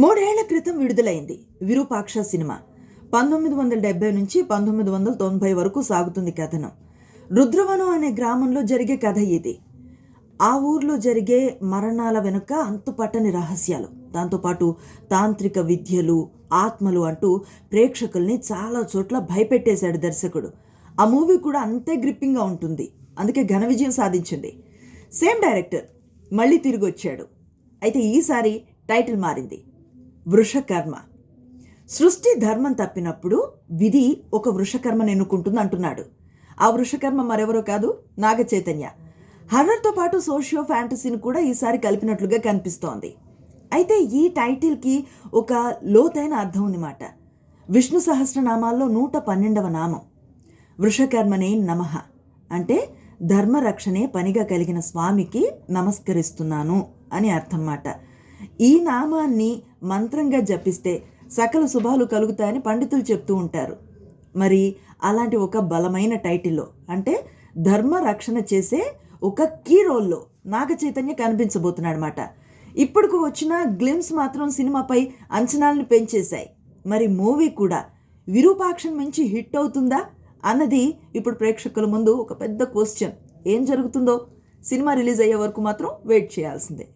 3 ఏళ్ల క్రితం విడుదలైంది విరూపాక్ష సినిమా. 1970 నుంచి 1990 వరకు సాగుతుంది కథనం. రుద్రవనం అనే గ్రామంలో జరిగే కథ ఇది. ఆ ఊర్లో జరిగే మరణాల వెనుక అంతుపట్టని రహస్యాలు, దాంతోపాటు తాంత్రిక విద్యలు, ఆత్మలు అంటూ ప్రేక్షకుల్ని చాలా చోట్ల భయపెట్టేశాడు దర్శకుడు. ఆ మూవీ కూడా అంతే గ్రిప్పింగ్గా ఉంటుంది, అందుకే ఘన విజయం సాధించింది. సేమ్ డైరెక్టర్ మళ్ళీ తిరిగి వచ్చాడు. అయితే ఈసారి టైటిల్ మారింది, వృషకర్మ. సృష్టి ధర్మం తప్పినప్పుడు విధి ఒక వృషకర్మను ఎన్నుకుంటుంది అంటున్నాడు. ఆ వృషకర్మ మరెవరో కాదు, నాగ చైతన్య. హర్రర్తో పాటు సోషియో ఫ్యాంటసీని కూడా ఈసారి కలిపినట్లుగా కనిపిస్తోంది. అయితే ఈ టైటిల్కి ఒక లోతైన అర్థం ఉందన్నమాట. విష్ణు సహస్రనామాల్లో 112వ నామం వృషకర్మనే నమః అంటే ధర్మరక్షణే పనిగా కలిగిన స్వామికి నమస్కరిస్తున్నాను అని అర్థం మాట. ఈ నామాన్ని మంత్రంగా జపిస్తే సకల శుభాలు కలుగుతాయని పండితులు చెప్తూ ఉంటారు. మరి అలాంటి ఒక బలమైన టైటిల్లో, అంటే ధర్మ రక్షణ చేసే ఒక కీ రోల్లో నాగ చైతన్య కనిపించబోతున్నాడు అన్నమాట. ఇప్పటికి వచ్చిన గ్లిమ్స్ మాత్రం సినిమాపై అంచనాలను పెంచేశాయి. మరి మూవీ కూడా విరూపాక్షం మించి హిట్ అవుతుందా అన్నది ఇప్పుడు ప్రేక్షకుల ముందు ఒక పెద్ద క్వశ్చన్. ఏం జరుగుతుందో సినిమా రిలీజ్ అయ్యే వరకు మాత్రం వెయిట్ చేయాల్సిందే.